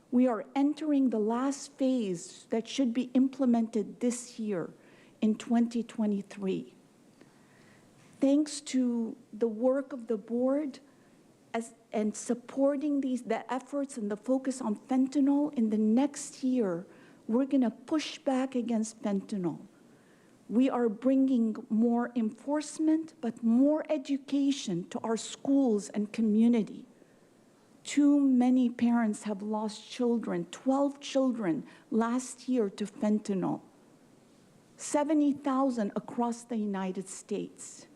We are entering the last phase that should be implemented this year in 2023. Thanks to the work of the board and supporting the efforts and the focus on fentanyl, in the next year, we're going to push back against fentanyl. We are bringing more enforcement, but more education to our schools and community. Too many parents have lost children, 12 children last year to fentanyl, 70,000 across the United States.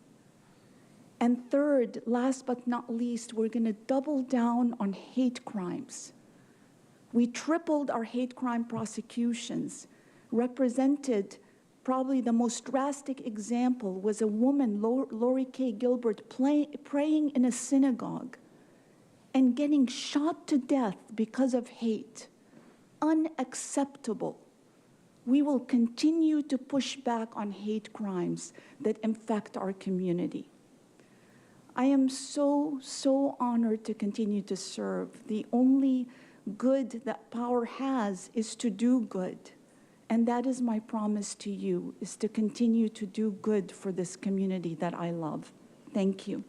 And third, last but not least, we're going to double down on hate crimes. We tripled our hate crime prosecutions. Represented, probably the most drastic example was a woman, Lori K. Gilbert, praying in a synagogue and getting shot to death because of hate. Unacceptable. We will continue to push back on hate crimes that infect our community. I am so honored to continue to serve. The only good that power has is to do good. And that is my promise to you, is to continue to do good for this community that I love. Thank you.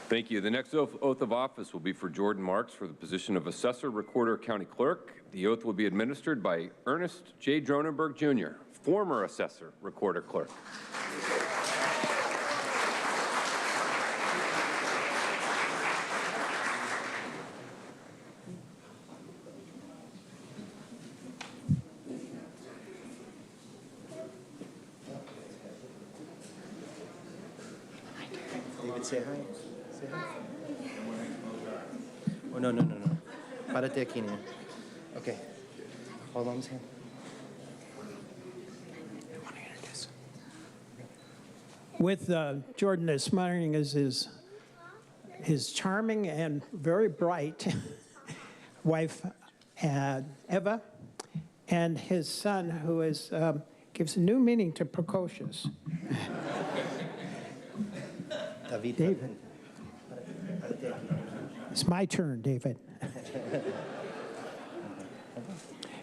Thank you. The next oath of office will be for Jordan Marks for the position of Assessor, Recorder, County Clerk. The oath will be administered by Ernest J. Dronenberg, Jr., former Assessor, Recorder, Clerk. David, say hi. Say hi. Oh, no. Para ti aquí, niña. Okay. Hold on his hand. I want to introduce. With Jordan admiring as his charming and very bright wife, Eva, and his son, who is gives a new meaning to precocious. David. It's my turn, David.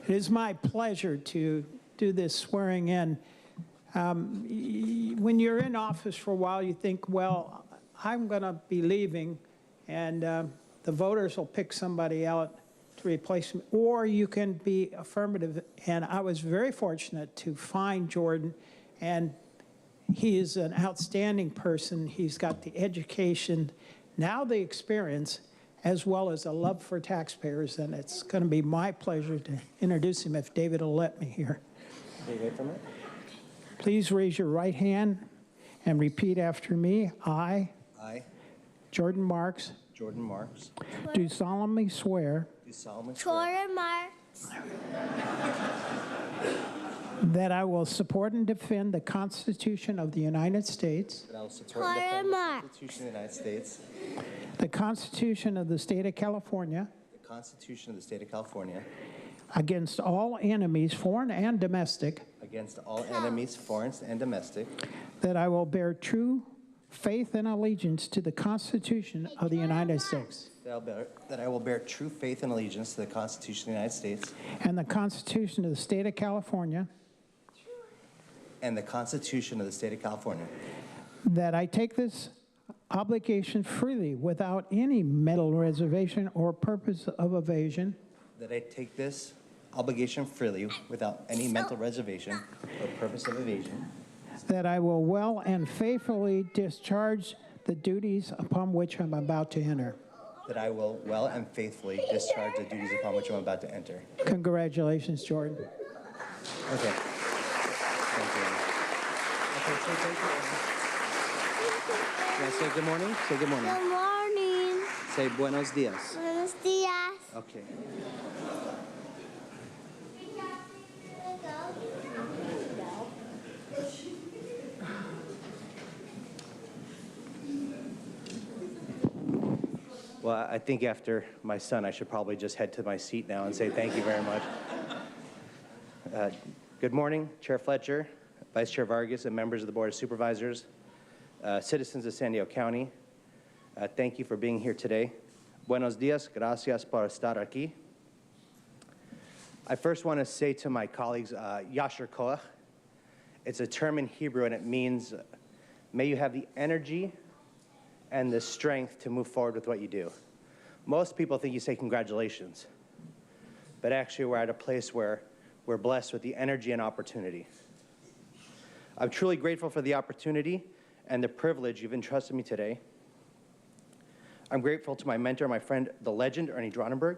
It is my pleasure to do this swearing in. When you're in office for a while, you think, well, I'm going to be leaving, and the voters will pick somebody out to replace me, or you can be affirmative. And I was very fortunate to find Jordan, and he is an outstanding person. He's got the education, now the experience, as well as a love for taxpayers, and it's going to be my pleasure to introduce him if David will let me here. Please raise your right hand and repeat after me. I, Jordan Marks, do solemnly swear Jordan Marks, that I will support and defend the Constitution of the United States, Jordan Marks, Constitution of the United States, the Constitution of the State of California, the Constitution of the State of California, against all enemies, foreign and domestic, against all enemies, foreign and domestic, that I will bear true faith and allegiance to the Constitution of the United States, that I will bear true faith and allegiance to the Constitution of the United States and the Constitution of the State of California, and the Constitution of the State of California, that I take this obligation freely without any mental reservation or purpose of evasion, that I take this obligation freely without any mental reservation or purpose of evasion, that I will well and faithfully discharge the duties upon which I'm about to enter. that I will well and faithfully discharge the duties upon which I'm about to enter. Congratulations, Jordan. Okay. Thank you. Okay, say thank you. Yeah, say good morning. Say good morning. Good morning. Say buenos dias. Buenos dias. Okay. Well, I think after my son, I should probably just head to my seat now and say thank you very much. Good morning, Chair Fletcher, Vice Chair Vargas, and members of the Board of Supervisors, citizens of San Diego County. Thank you for being here today. Buenos dias, gracias por estar aquí. I first want to say to my colleagues, Yasher Koach. It's a term in Hebrew, and it means, may you have the energy and the strength to move forward with what you do. Most people think you say congratulations, but actually we're at a place where we're blessed with the energy and opportunity. I'm truly grateful for the opportunity and the privilege you've entrusted me today. I'm grateful to my mentor, my friend, the legend, Ernie Dronenberg,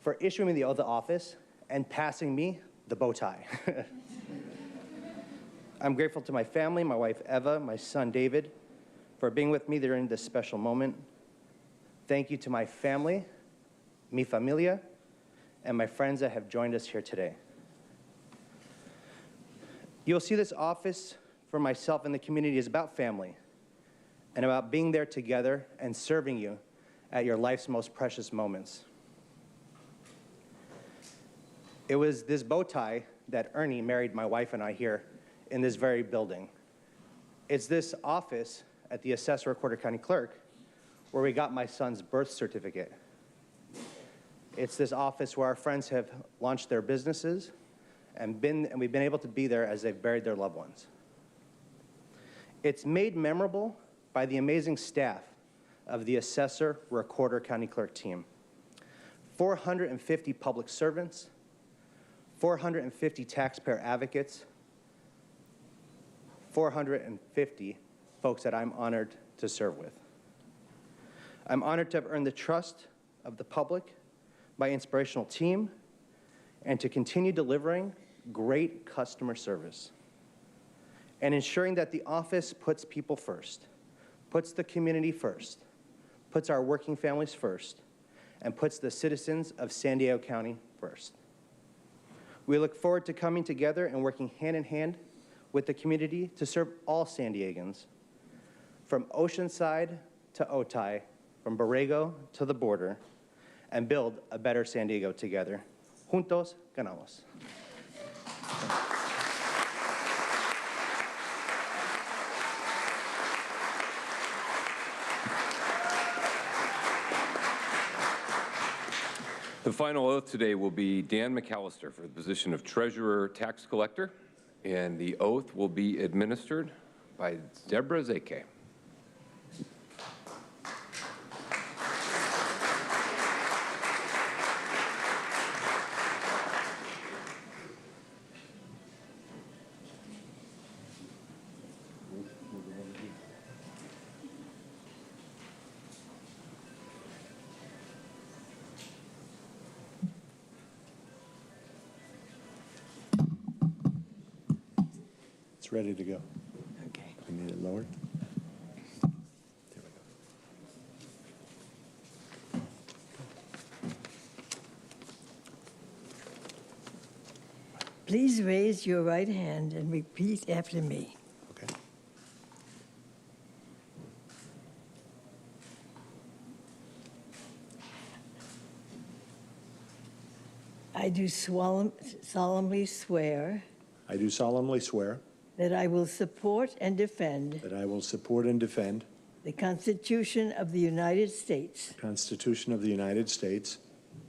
for issuing me the oath of office and passing me the bow tie. I'm grateful to my family, my wife, Eva, my son, David, for being with me during this special moment. Thank you to my family, mi familia, and my friends that have joined us here today. You'll see this office for myself and the community is about family and about being there together and serving you at your life's most precious moments. It was this bow tie that Ernie married my wife and I here in this very building. It's this office at the Assessor Recorder County Clerk where we got my son's birth certificate. It's this office where our friends have launched their businesses and we've been able to be there as they've buried their loved ones. It's made memorable by the amazing staff of the Assessor Recorder County Clerk team. 450 public servants, 450 taxpayer advocates, 450 folks that I'm honored to serve with. I'm honored to have earned the trust of the public, my inspirational team, and to continue delivering great customer service and ensuring that the office puts people first, puts the community first, puts our working families first, and puts the citizens of San Diego County first. We look forward to coming together and working hand in hand with the community to serve all San Diegans, from Oceanside to Otay, from Borrego to the border, and build a better San Diego together. Juntos ganamos. The final oath today will be Dan McAllister for the position of Treasurer Tax Collector, and the oath will be administered by Deborah Zeke. It's ready to go. Okay. I need it lowered. There we go. Please raise your right hand and repeat after me. Okay. I do solemnly swear I do solemnly swear that I will support and defend that I will support and defend the Constitution of the United States, the Constitution of the United States,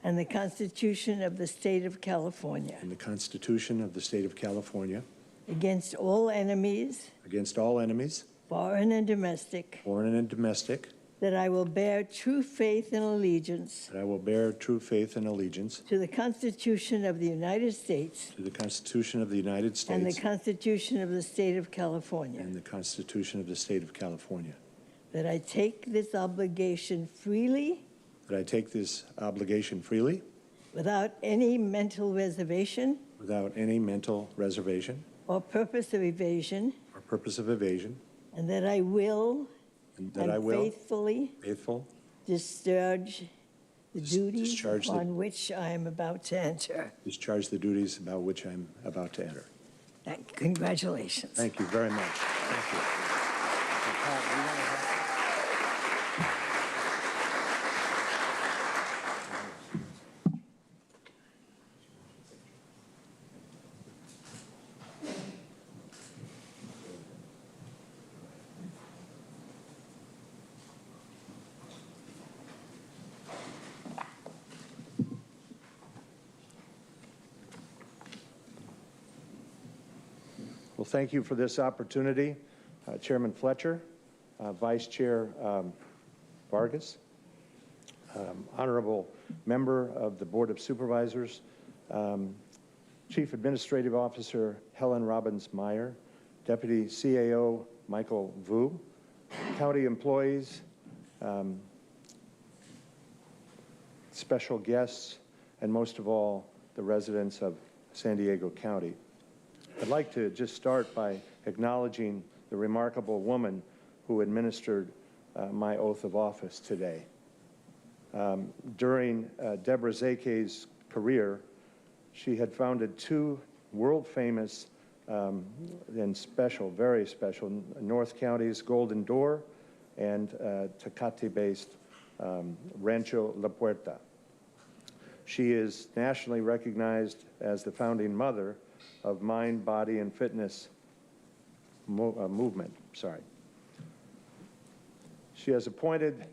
and the Constitution of the State of California, and the Constitution of the State of California, against all enemies, against all enemies, foreign and domestic, foreign and domestic, that I will bear true faith and allegiance that I will bear true faith and allegiance to the Constitution of the United States to the Constitution of the United and the States Constitution of the State of California, and the Constitution of the State of California, that I take this obligation freely that I take this obligation freely without any mental reservation without any mental reservation or purpose of evasion, or purpose of evasion, and that I will and that I will faithfully discharge the duties discharge the- upon which I am about to enter. discharge the duties about which I'm about to enter. Congratulations. Thank you very much. Thank you. Well, thank you for this opportunity, Chairman Fletcher, Vice Chair Vargas, Honorable Member of the Board of Supervisors, Chief Administrative Officer Helen Robbins-Meyer, Deputy CAO Michael Vu, county employees, special guests, and most of all, the residents of San Diego County. I'd like to just start by acknowledging the remarkable woman who administered my oath of office today. During Deborah Zakay's career, she had founded two world-famous and special, very special, North County's Golden Door and Tecate-based Rancho La Puerta. She is nationally recognized as the founding mother of mind, body, and fitness movement. She has appointed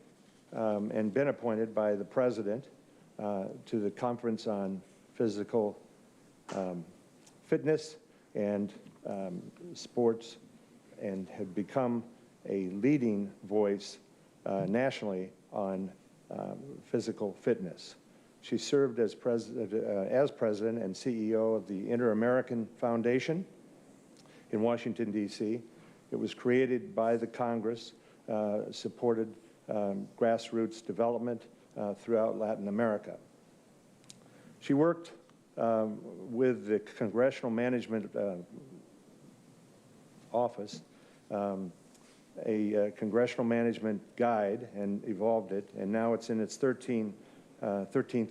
and been appointed by the President to the Conference on Physical Fitness and Sports, and have become a leading voice nationally on physical fitness. She served as president and CEO of the Inter-American Foundation in Washington, D.C. It was created by the Congress, supported grassroots development throughout Latin America. She worked with the Congressional Management Office, a Congressional Management Guide, and evolved it, and now it's in its 13th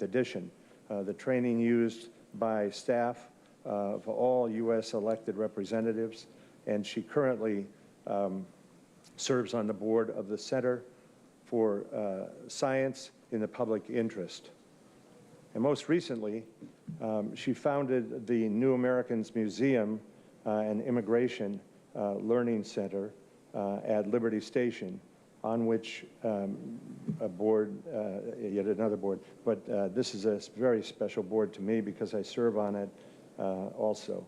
edition. The training used by staff of all U.S. elected representatives, and she currently serves on the board of the Center for Science in the Public Interest. And most recently, she founded the New Americans Museum and Immigration Learning Center at Liberty Station, on which a board, yet another board, but this is a very special board to me because I serve on it also.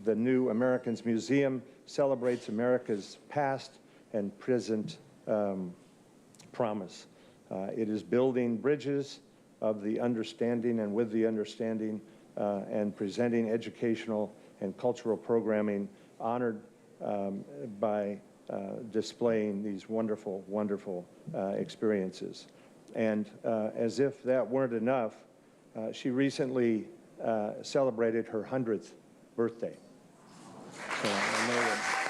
The New Americans Museum celebrates America's past and present promise. It is building bridges of the understanding and with the understanding and presenting educational and cultural programming honored by displaying these wonderful, wonderful experiences. And as if that weren't enough, she recently celebrated her 100th birthday. So I know that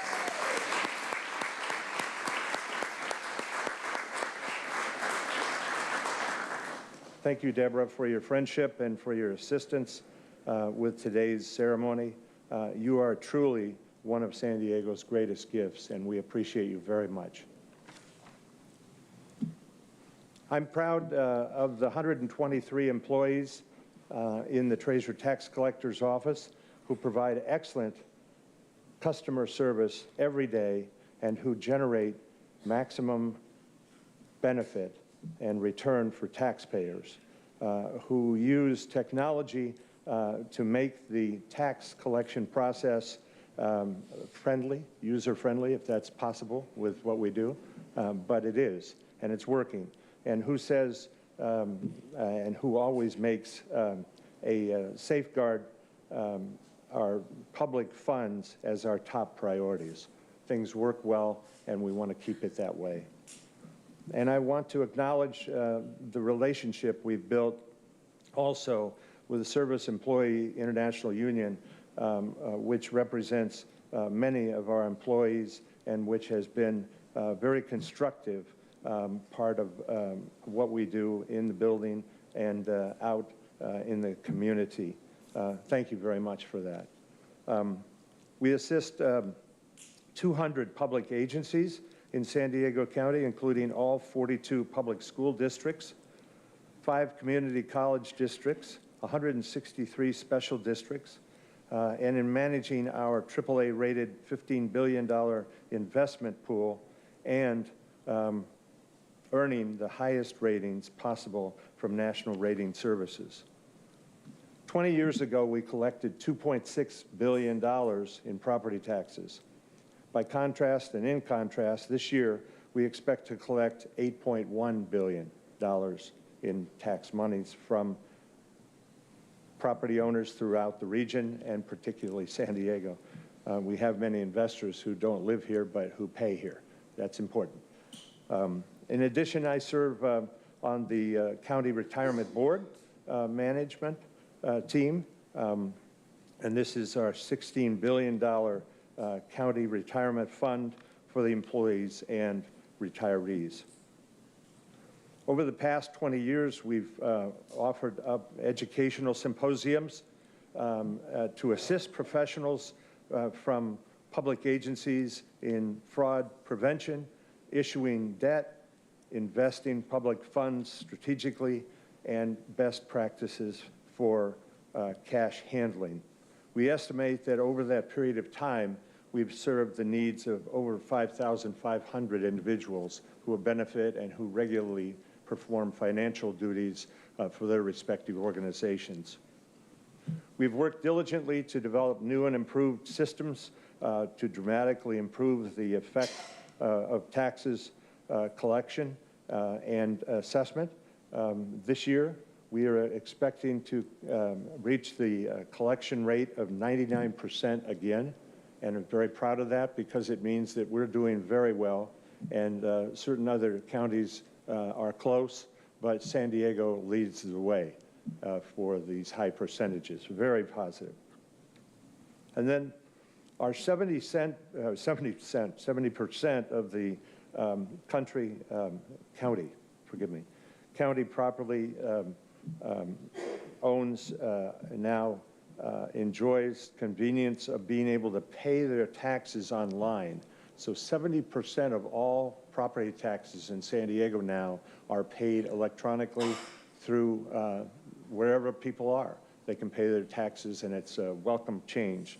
thank you, Deborah, for your friendship and for your assistance with today's ceremony. You are truly one of San Diego's greatest gifts, and we appreciate you very much. I'm proud of the 123 employees in the Treasurer Tax Collector's Office who provide excellent customer service every day and who generate maximum benefit and return for taxpayers who use technology to make the tax collection process friendly, user-friendly, if that's possible with what we do, but it is, and it's working. And who says, and who always makes a safeguard our public funds as our top priorities. Things work well, and we want to keep it that way. And I want to acknowledge the relationship we've built also with the Service Employee International Union, which represents many of our employees and which has been very constructive part of what we do in the building and out in the community. Thank you very much for that. We assist 200 public agencies in San Diego County, including all 42 public school districts, 5 community college districts, 163 special districts, and in managing our AAA-rated $15 billion investment pool and earning the highest ratings possible from national rating services. 20 years ago, we collected $2.6 billion in property taxes. By contrast, and in contrast, this year, we expect to collect $8.1 billion in tax monies from property owners throughout the region, and particularly San Diego. We have many investors who don't live here, but who pay here. That's important. In addition, I serve on the County Retirement Board management team, and this is our $16 billion county retirement fund for the employees and retirees. Over the past 20 years, we've offered up educational symposiums to assist professionals from public agencies in fraud prevention, issuing debt, investing public funds strategically, and best practices for cash handling. We estimate that over that period of time, we've served the needs of over 5,500 individuals who will benefit and who regularly perform financial duties for their respective organizations. We've worked diligently to develop new and improved systems to dramatically improve the effect of taxes collection and assessment. This year, we are expecting to reach the collection rate of 99% again, and I'm very proud of that because it means that we're doing very well, and certain other counties are close, but San Diego leads the way for these high percentages. Very positive. And then our 70% of the county properly owns now enjoys convenience of being able to pay their taxes online. So 70% of all property taxes in San Diego now are paid electronically through wherever people are. They can pay their taxes, and it's a welcome change.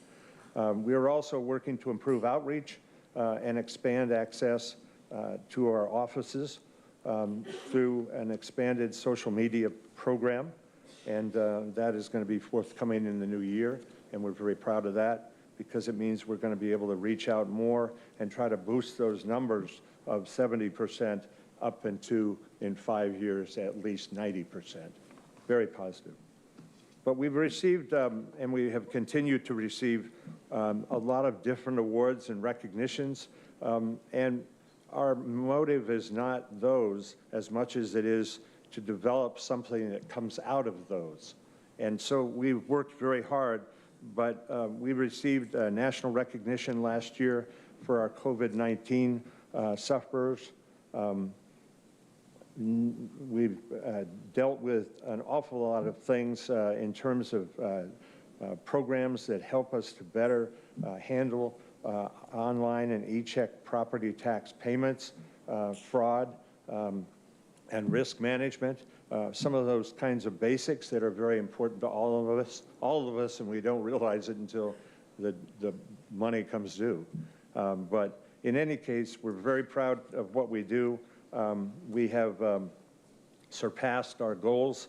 We are also working to improve outreach and expand access to our offices through an expanded social media program, and that is going to be forthcoming in the new year, and we're very proud of that because it means we're going to be able to reach out more and try to boost those numbers of 70% up into, in 5 years, at least 90%. Very positive. But we've received, and we have continued to receive, a lot of different awards and recognitions, and our motive is not those as much as it is to develop something that comes out of those. And so we've worked very hard, but we received national recognition last year for our COVID-19 sufferers. We've dealt with an awful lot of things in terms of programs that help us to better handle online and e-check property tax payments, fraud, and risk management. Some of those kinds of basics that are very important to all of us, and we don't realize it until the money comes due. But In any case, we're very proud of what we do. We have surpassed our goals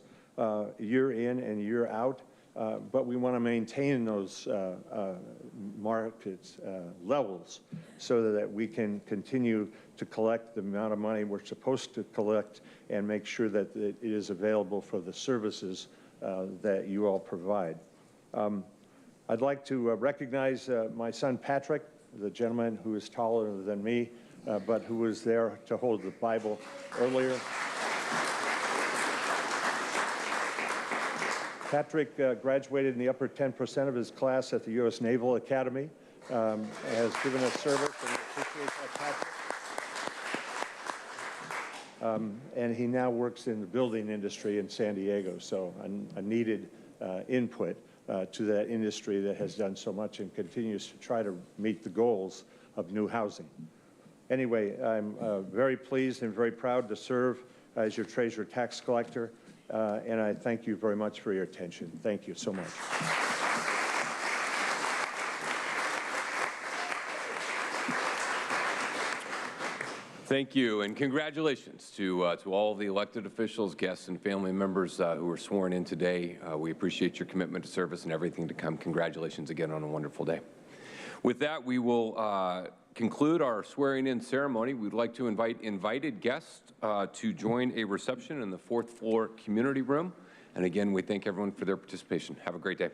year in and year out, but we want to maintain those market levels so that we can continue to collect the amount of money we're supposed to collect and make sure that it is available for the services that you all provide. I'd like to recognize my son Patrick, the gentleman who is taller than me, but who was there to hold the Bible earlier. Patrick graduated in the upper 10% of his class at the U.S. Naval Academy, has given us service, and we appreciate that, Patrick. And he now works in the building industry in San Diego, so a needed input to that industry that has done so much and continues to try to meet the goals of new housing. Anyway, I'm very pleased and very proud to serve as your treasurer tax collector, and I thank you very much for your attention. Thank you so much. Thank you, and congratulations to all the elected officials, guests, and family members who were sworn in today. We appreciate your commitment to service and everything to come. Congratulations again on a wonderful day. With that, we will conclude our swearing-in ceremony. We'd like to invite invited guests to join a reception in the 4th floor community room. And again, we thank everyone for their participation. Have a great day.